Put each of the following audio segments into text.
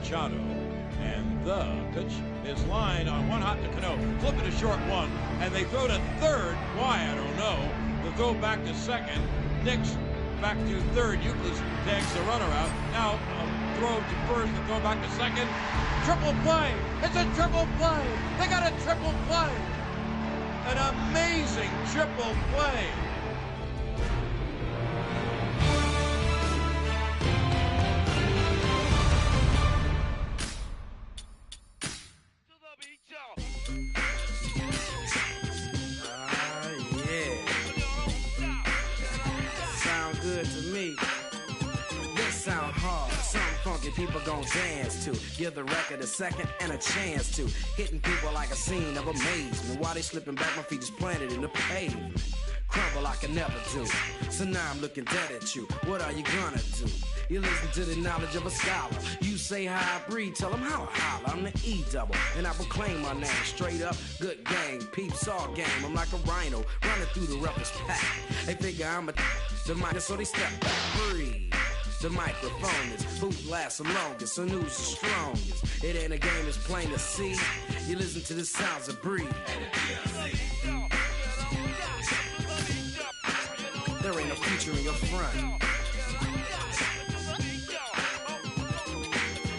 Machado. And the pitch is lined on one hot to Cano. Flip it a short one, and they throw to third. Why, I don't know. The throw back to second. Nix back to third. Euclid tags the runner out. Now a throw to first, the throw back to second. Triple play. It's a triple play. They got a triple play. An amazing triple play. People gon' dance to, give the record a second and a chance to, hitting people like a scene of amazement. While they slipping back, my feet just planted in the pavement. Crumble like I never do. So now I'm looking dead at you. What are you gonna do? You listen to the knowledge of a scholar. You say how I breathe, tell them how I holler. I'm the E-double, and I proclaim my name. Straight up, good gang, peeps all game. I'm like a rhino, running through the roughest pack. They figure I'm the minor, so they step back. Breathe. The microphone is who lasts the longest, so news is strongest. It ain't a game, it's plain to see. You listen to the sounds of breathe. There ain't no future in your front.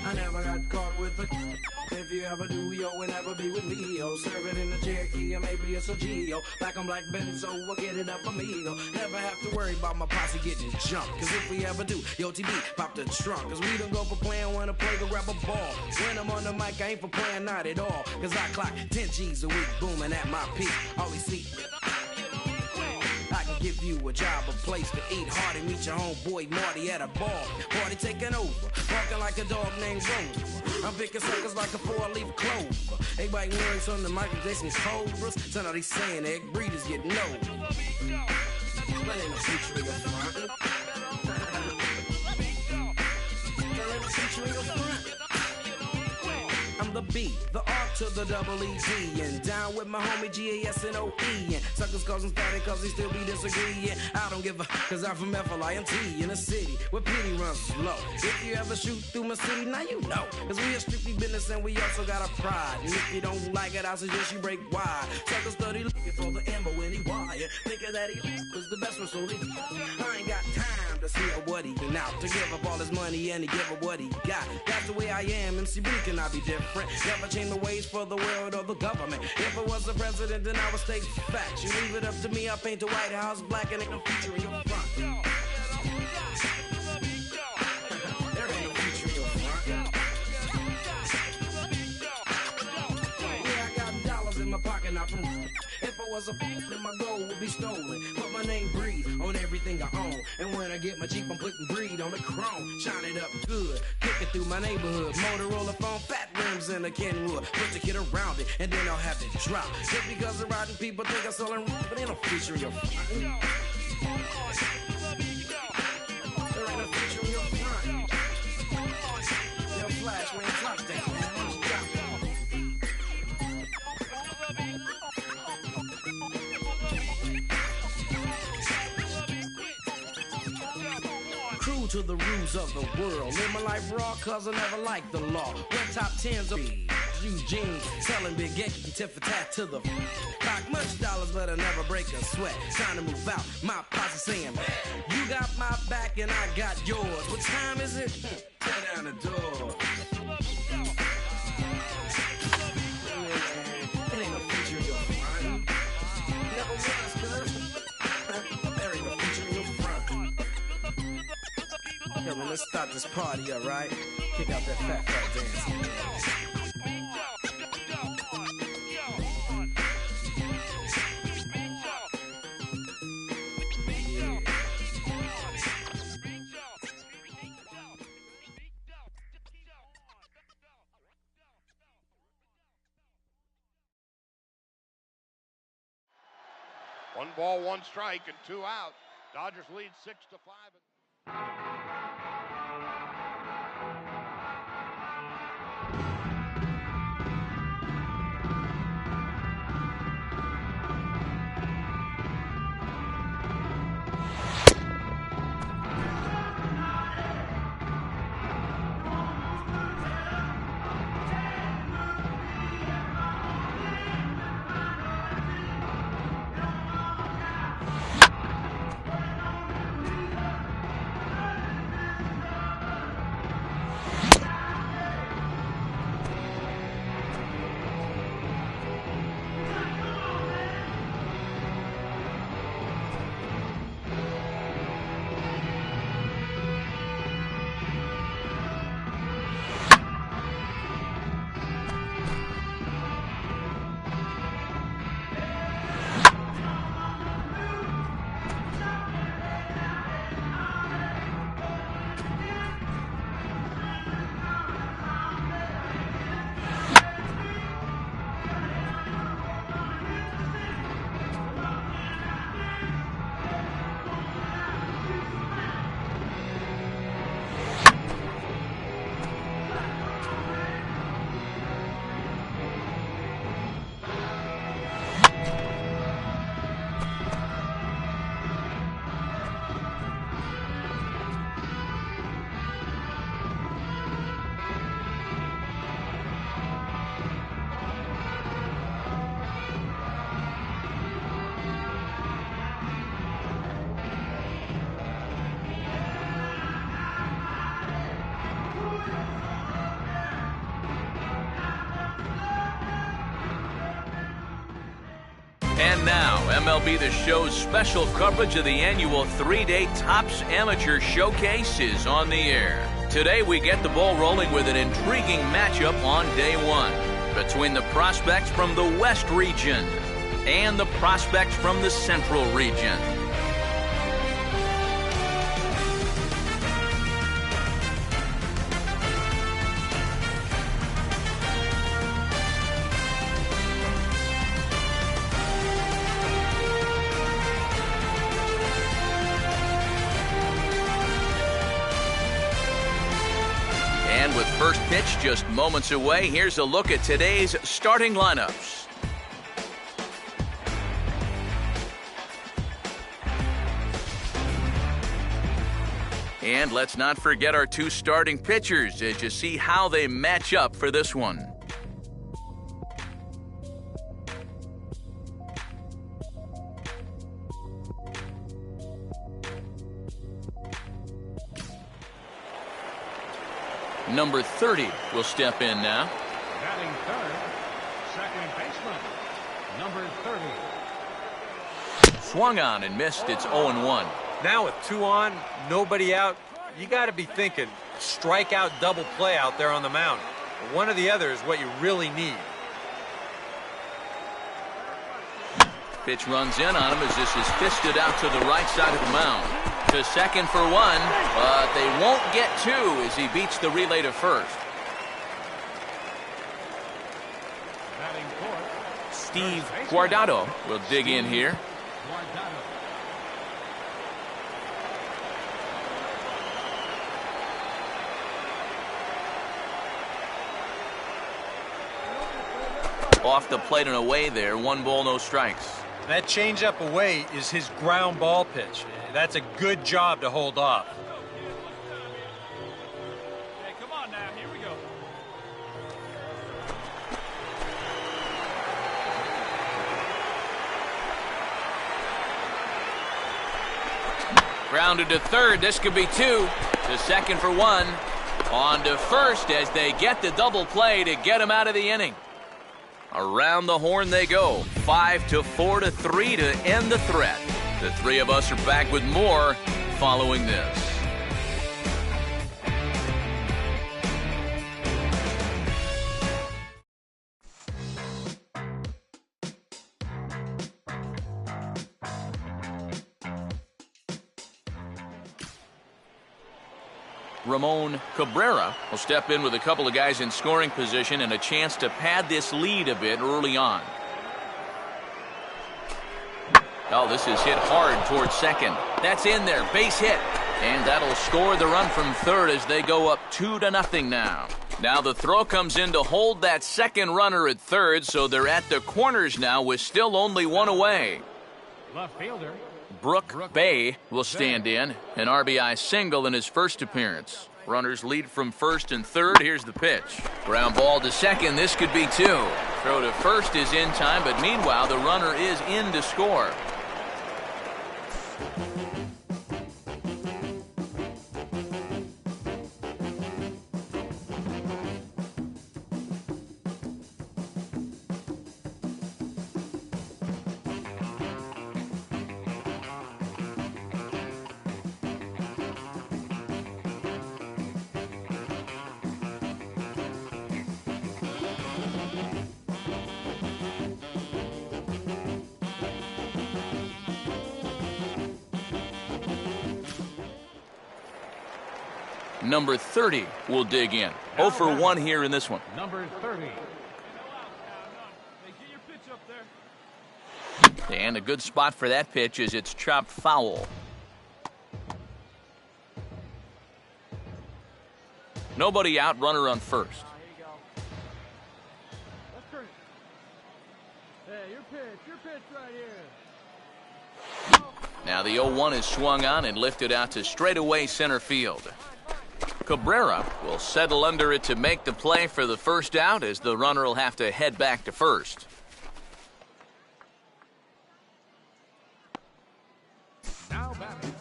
I never got caught with a. If you ever do, yo, will never be with me, yo. Serving in the Cherokee, or maybe it's a Geo. Black on black Benzo, we'll get it up for me, yo. Never have to worry about my posse getting jumped. Cause if we ever do, yo, TB, pop the trunk. Cause we don't go for playing, wanna play to grab a ball. When I'm on the mic, I ain't for playing, not at all. Cause I clock 10 G's a week, booming at my peak. Always see. I can give you a job, a place to eat. Hardy, meet your homeboy Marty at a bar. Party taking over, walking like a dog named Rover. I'm picking suckers like a 4-leaf clover. They biting words on the mic, they some cobras. So now they saying egg breeders get no. That ain't no future in your front. There ain't no future in your front. I'm the B, the R to the double E-G, and down with my homie G-A-S-N-O-E, and suckers causing static cause they still be disagreeing. I don't give a, cause I'm from F-L-I-N-T in a city where pity runs slow. If you ever shoot through my city, now you know, cause we a strictly business and we also got a pride. And if you don't like it, I suggest you break wide. Suckers study looking for the ammo when he wire, thinking that he was the best one, so he I ain't got time to see what he can out, to give up all his money and to give up what he got. That's the way I am, MC B cannot be different. Never change the ways for the world or the government. If I was the president, then I would state facts. You leave it up to me, I paint the White House black and ain't no future in your front. There ain't no future in your front. Yeah, I got dollars in my pocket, not from. If I was a then my gold would be stolen. But my name breathe on everything I own. And when I get my Jeep, I'm putting breed on the chrome. Shine it up good, kick it through my neighborhood. Motorola phone, fat rims in a Kenwood. Put the kid around it, and then I'll have it drop. Just because the riding people think I'm selling, but ain't no future in your front. There ain't no future in your front. Yo, Flash, man, drop that, man. To the rules of the world. Live my life raw cause I never liked the law. Wear top 10s of use jeans, selling big get and tip for tat to the cock much dollars, but I never break a sweat. Time to move out. My posse saying, you got my back and I got yours. What time is it? Tear down the door. It ain't no future in your front. Never was, girl. There ain't no future in your front. Well, let's start this party up, right? Kick out that fat dance. One ball, one strike, and 2 out. Dodgers lead 6-5. And now, MLB The Show's special coverage of the annual 3-day Topps Amateur Showcase is on the air. Today, we get the ball rolling with an intriguing matchup on day one between the prospects from the West region and the prospects from the Central region. And with first pitch just moments away, here's a look at today's starting lineups. And let's not forget our two starting pitchers as you see how they match up for this one. Number 30 will step in now. Batting third, second baseman, number 30. Swung on and missed. It's 0-1. Now with 2 on, nobody out, you got to be thinking strikeout double play out there on the mound. One or the other is what you really need. Pitch runs in on him as this is fisted out to the right side of the mound. To second for one, but they won't get two as he beats the relay to first. Batting fourth, Steve Guardado will dig in here. Off the plate and away there. 1 ball, no strikes. That changeup away is his ground ball pitch. That's a good job to hold off. Hey, come on now, here we go. Grounded to third. This could be 2. To second for 1. On to first as they get the double play to get him out of the inning. Around the horn they go. 5-4 to 3 to end the threat. The three of us are back with more following this. Ramon Cabrera will step in with a couple of guys in scoring position and a chance to pad this lead a bit early on. Oh, this is hit hard towards second. That's in there, base hit. And that'll score the run from third as they go up 2-0 now. Now the throw comes in to hold that second runner at third, so they're at the corners now with still only 1 away. Left fielder. Brooke Bay will stand in, an RBI single in his first appearance. Runners lead from first and third. Here's the pitch. Ground ball to second. This could be 2. Throw to first is in time, but meanwhile the runner is in to score. Number 30 will dig in. 0 for 1 here in this one. Number 30. Hey, get your pitch up there. And a good spot for that pitch is it's chopped foul. Nobody out, runner on first. Here you go. Let's turn it. Hey, your pitch right here. Now the 0-1 is swung on and lifted out to straightaway center field. Cabrera will settle under it to make the play for the first out as the runner will have to head back to first. Now batting.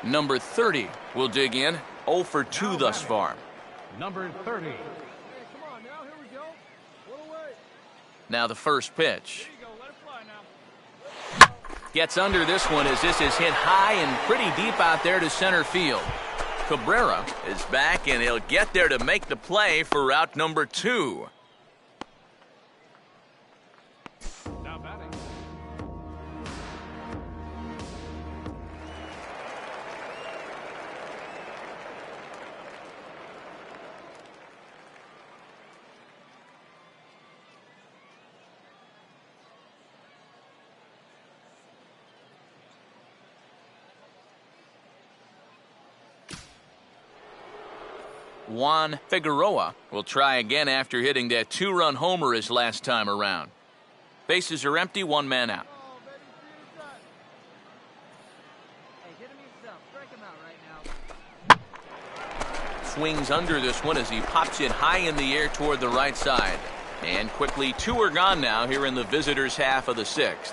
Number 30 will dig in. 0 for 2 thus far. Number 30. Now the first pitch. Gets under this one as this is hit high and pretty deep out there to center field. Cabrera is back, and he'll get there to make the play for route number 2. Now batting. Juan Figueroa will try again after hitting that 2-run homer his last time around. Bases are empty, 1 man out. Swings under this one as he pops it high in the air toward the right side. And quickly 2 are gone now here in the visitors' half of the 6th.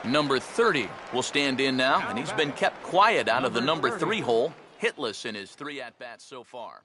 Number 30 will stand in now, and he's been kept quiet out of the number 3 hole, hitless in his 3 at-bats so far.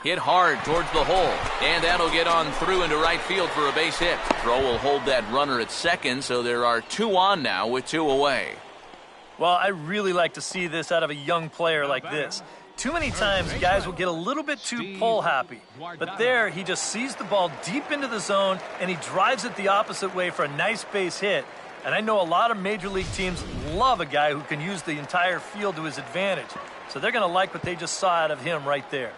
Hit hard towards the hole, and that'll get on through into right field for a base hit. Throw will hold that runner at second, so there are 2 on now with 2 away. Well, I really like to see this out of a young player like this. Too many times guys will get a little bit too pull happy, but there he just sees the ball deep into the zone and he drives it the opposite way for a nice base hit. And I know a lot of major league teams love a guy who can use the entire field to his advantage, so they're going to like what they just saw out of him right there.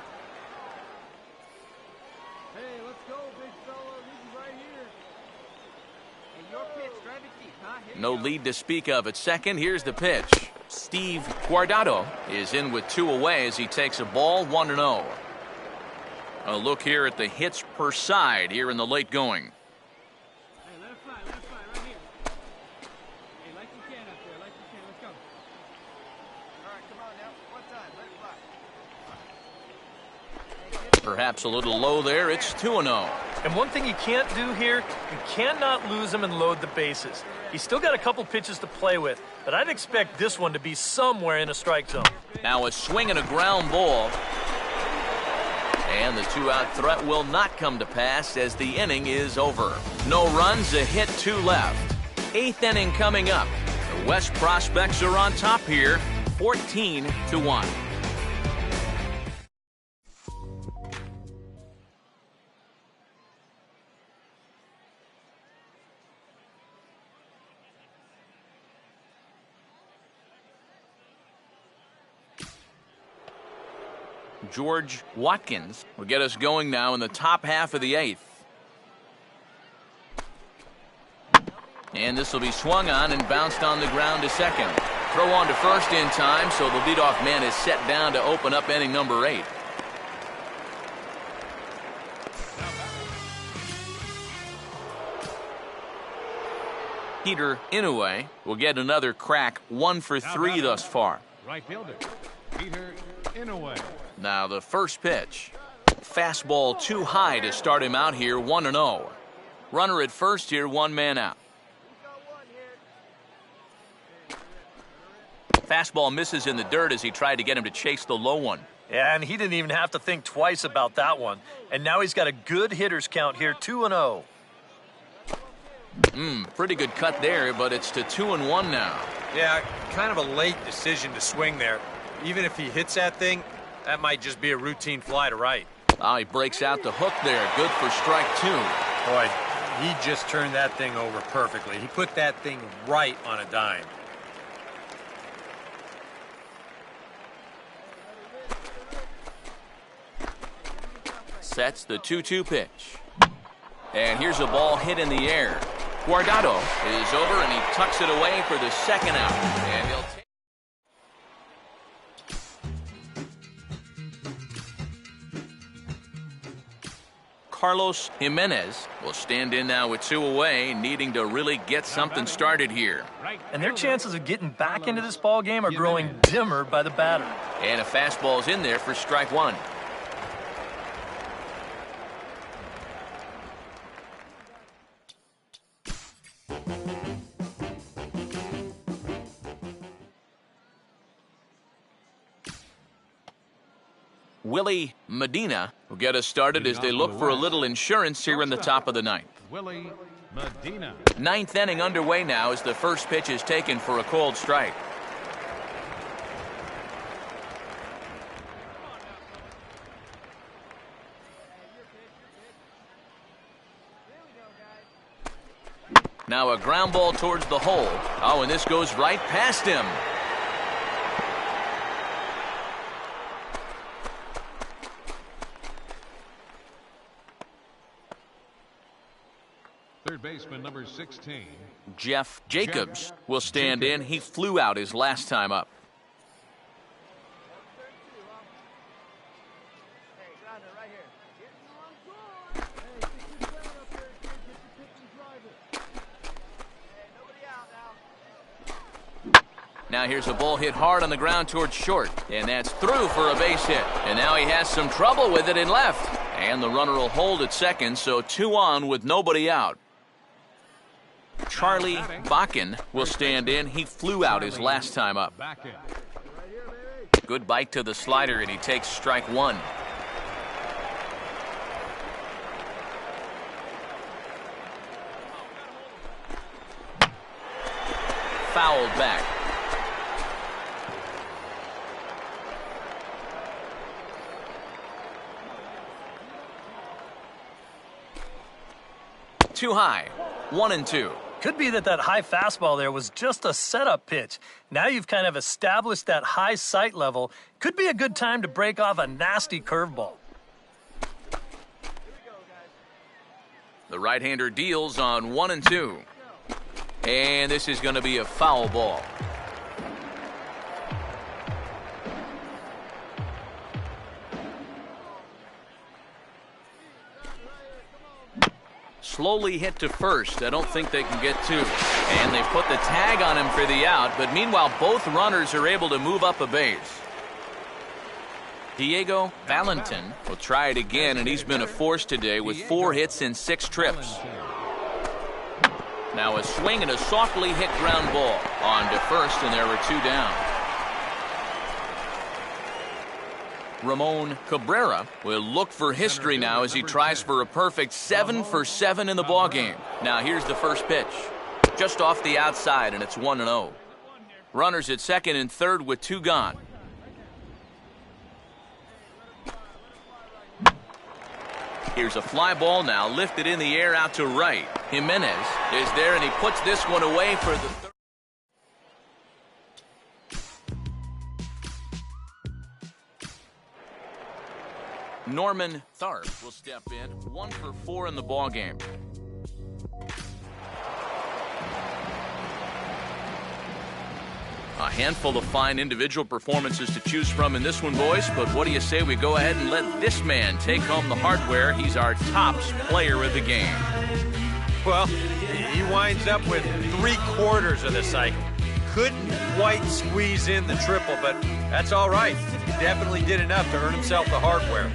No lead to speak of at second. Here's the pitch. Steve Guardado is in with 2 away as he takes a ball, 1-0. A look here at the hits per side here in the late going. Hey, let it fly right here. Hey, like you can up there, like you can. Let's go. All right, come on now. One time, let it fly. Perhaps a little low there. It's 2-0. And one thing you can't do here, you cannot lose him and load the bases. He's still got a couple pitches to play with, but I'd expect this one to be somewhere in a strike zone. Now a swing and a ground ball. And the 2-out threat will not come to pass as the inning is over. No runs, a hit, 2 left. 8th inning coming up. The West Prospects are on top here, 14-1. George Watkins will get us going now in the top half of the 8th. And this will be swung on and bounced on the ground to second. Throw on to first in time, so the leadoff man is set down to open up inning number 8. Peter Inoue will get another crack, 1 for 3 thus far. Right fielder, Peter Inoue. Now the first pitch. Fastball too high to start him out here, 1-0. Runner at first here, 1 man out. Fastball misses in the dirt as he tried to get him to chase the low one. Yeah, and he didn't even have to think twice about that one. And now he's got a good hitter's count here, 2-0. Pretty good cut there, but it's to 2-1 now. Yeah, kind of a late decision to swing there. Even if he hits that thing, that might just be a routine fly to right. Oh, he breaks out the hook there. Good for strike 2. Boy, he just turned that thing over perfectly. He put that thing right on a dime. Sets the 2-2 pitch. And here's a ball hit in the air. Guardado is over, and he tucks it away for the second out. And he'll take Carlos Jimenez will stand in now with 2 away, needing to really get something started here. And their chances of getting back into this ball game are growing dimmer by the batter. And a fastball's in there for strike 1. Willie Medina will get us started as they look for a little insurance here in the top of the ninth. Willie Medina. Ninth inning underway now as the first pitch is taken for a called strike. Now a ground ball towards the hole. Oh, and this goes right past him. Third baseman number 16. Jeff Jacobs will stand in. He flew out his last time up. Now here's a ball hit hard on the ground towards short, and that's through for a base hit. And now he has some trouble with it in left. And the runner will hold at second, so 2 on with nobody out. Charlie Bakken will stand in. He flew out his last time up. Good bite to the slider, and he takes strike 1. Fouled back. Too high. 1-2. Could be that high fastball there was just a setup pitch. Now you've kind of established that high sight level. Could be a good time to break off a nasty curveball. The right-hander deals on 1-2. And this is going to be a foul ball. Slowly hit to first. I don't think they can get 2. And they've put the tag on him for the out, but meanwhile both runners are able to move up a base. Diego Valentin will try it again, and he's been a force today with 4 hits in 6 trips. Now a swing and a softly hit ground ball on to first, and there were 2 down. Ramon Cabrera will look for history now as he tries for a perfect 7 for 7 in the ballgame. Now here's the first pitch. Just off the outside, and it's 1-0. Runners at second and third with 2 gone. Here's a fly ball now, lifted in the air out to right. Jimenez is there, and he puts this one away for the third. Norman Tharp will step in, 1 for 4 in the ballgame. A handful of fine individual performances to choose from in this one, boys, but what do you say we go ahead and let this man take home the hardware? He's our tops player of the game. Well, he winds up with 3/4 of the cycle. Couldn't quite squeeze in the triple, but that's all right. He definitely did enough to earn himself the hardware.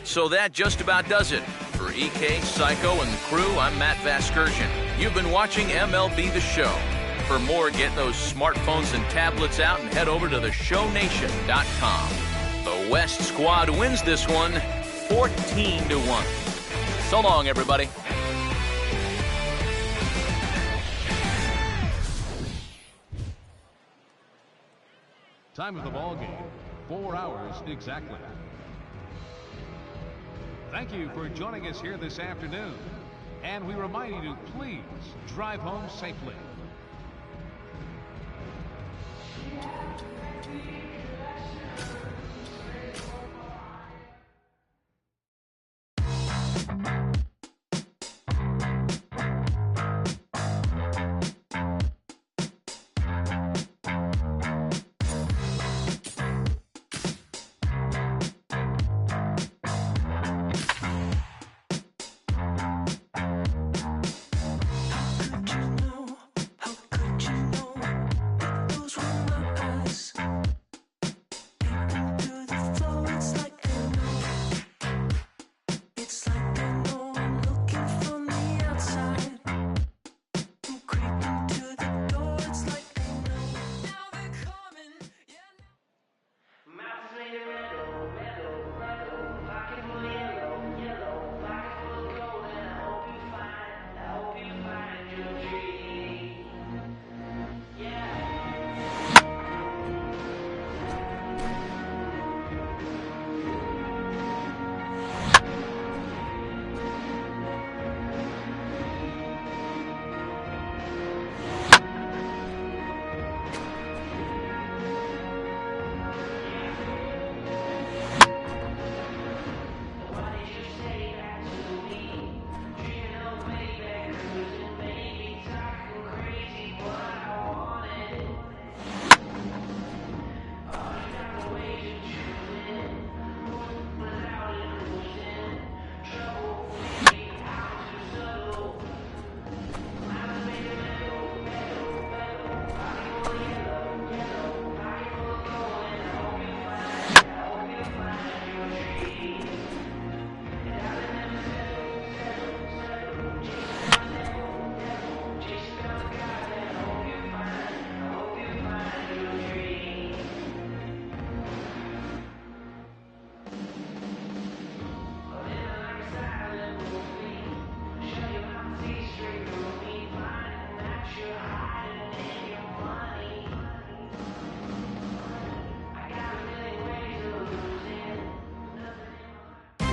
So that just about does it For EK, Psycho, and the crew, I'm Matt Vasgersian. You've been watching MLB The Show. For more, get those smartphones and tablets out and head over to theshownation.com. The West squad wins this one 14-1. So long, everybody. Time of the ball game, 4 hours exactly. Thank you for joining us here this afternoon. And we remind you to please drive home safely.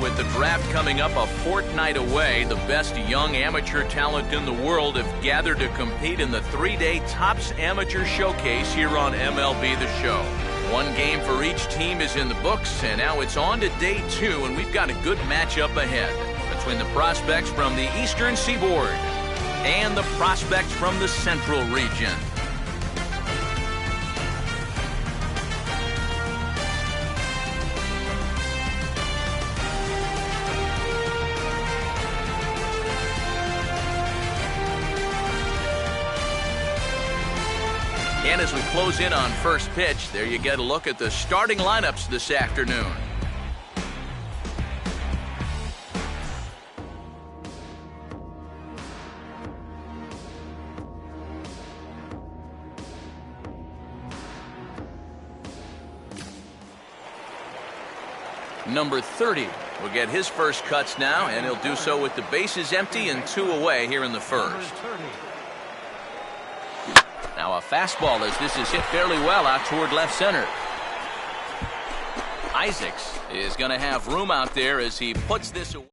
With the draft coming up a fortnight away, the best young amateur talent in the world have gathered to compete in the 3-day Topps Amateur Showcase here on MLB The Show. One game for each team is in the books, and now it's on to day 2, and we've got a good matchup ahead between the prospects from the Eastern Seaboard and the prospects from the Central region. And as we close in on first pitch, there you get a look at the starting lineups this afternoon. Number 30 will get his first cuts now, and he'll do so with the bases empty and 2 away here in the first. Now a fastball as this is hit fairly well out toward left center. Isaacs is going to have room out there as he puts this away.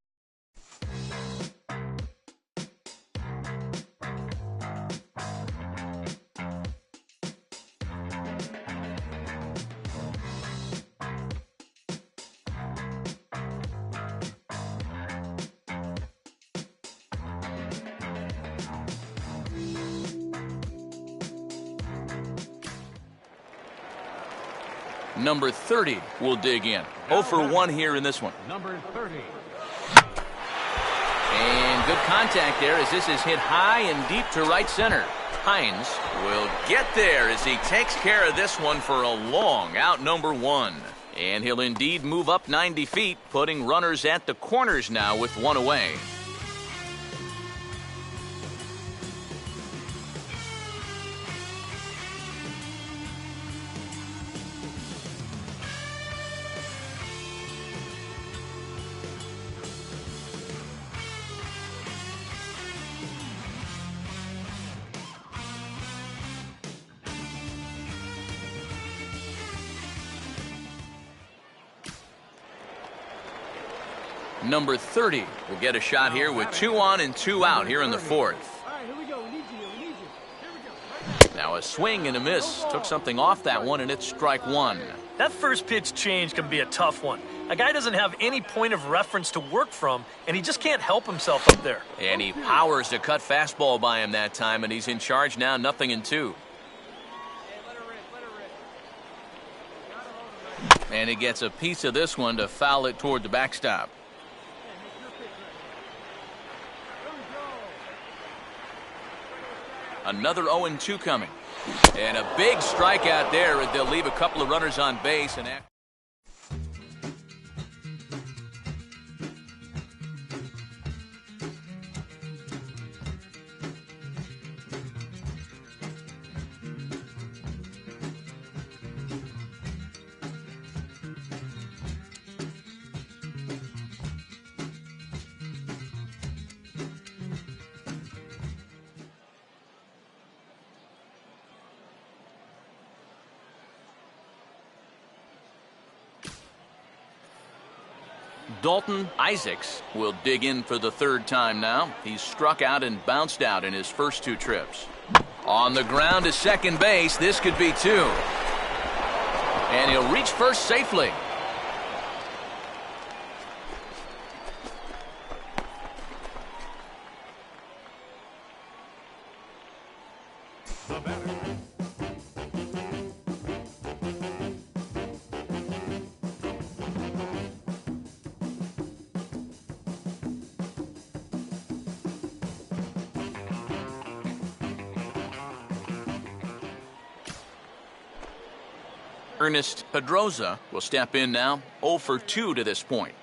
Number 30 will dig in. 0 for 1 here in this one. Number 30. And good contact there as this is hit high and deep to right center. Hines will get there as he takes care of this one for a long out number 1. And he'll indeed move up 90 feet, putting runners at the corners now with one away. Number 30 will get a shot here with 2 on and 2 out here in the fourth. All right, here we go. We need you here. We need you. Here we go. Now a swing and a miss. Took something off that one, and it's strike one. That first pitch change can be a tough one. A guy doesn't have any point of reference to work from, and he just can't help himself up there. And he powers a cut fastball by him that time, and he's in charge now, 0-2. And he gets a piece of this one to foul it toward the backstop. Another 0-2 coming. And a big strikeout there. They'll leave a couple of runners on base. And Dalton Isaacs will dig in for the third time now. He's struck out and bounced out in his first 2 trips. On the ground to second base. This could be 2. And he'll reach first safely. Ernest Pedroza will step in now, 0 for 2 to this point.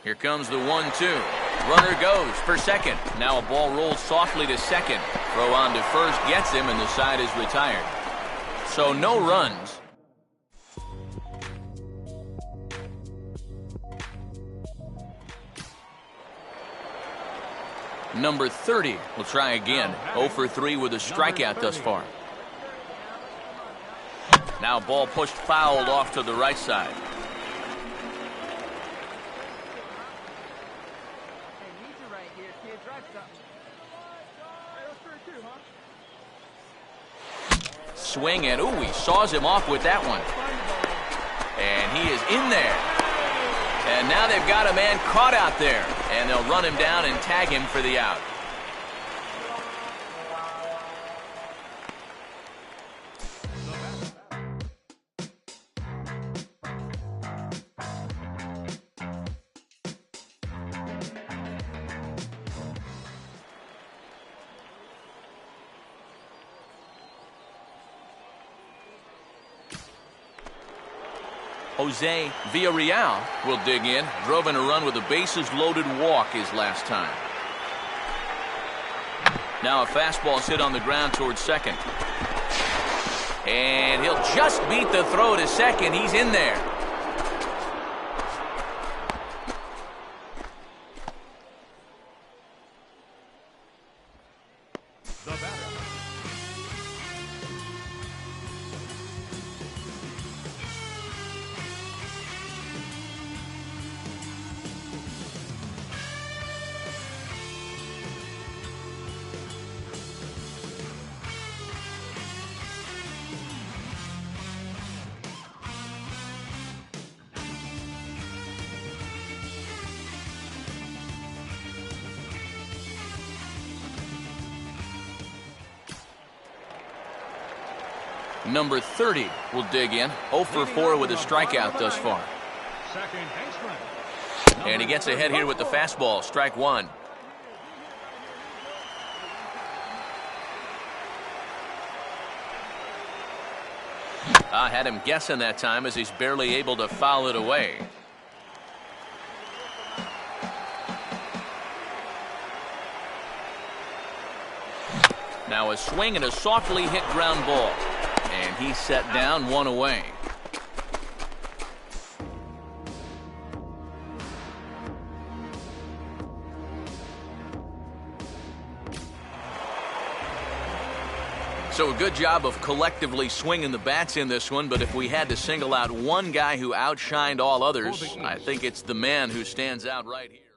Here comes the 1-2. Runner goes for second. Now a ball rolls softly to second. Throw on to first gets him, and the side is retired. So no runs. Number 30 will try again. 0 for 3 with a strikeout thus far. Now ball pushed fouled off to the right side. Swing and ooh, he saws him off with that one. And he is in there. And now they've got a man caught out there. And they'll run him down and tag him for the out. Jose Villarreal will dig in. Drove in a run with a bases-loaded walk his last time. Now a fastball hit on the ground towards second. And he'll just beat the throw to second. He's in there. Number 30 will dig in. 0 for 4 with a strikeout thus far. And he gets ahead here with the fastball. Strike one. I had him guessing that time as he's barely able to foul it away. Now a swing and a softly hit ground ball. And he's set down, one away. So a good job of collectively swinging the bats in this one, but if we had to single out one guy who outshined all others, I think it's the man who stands out right here.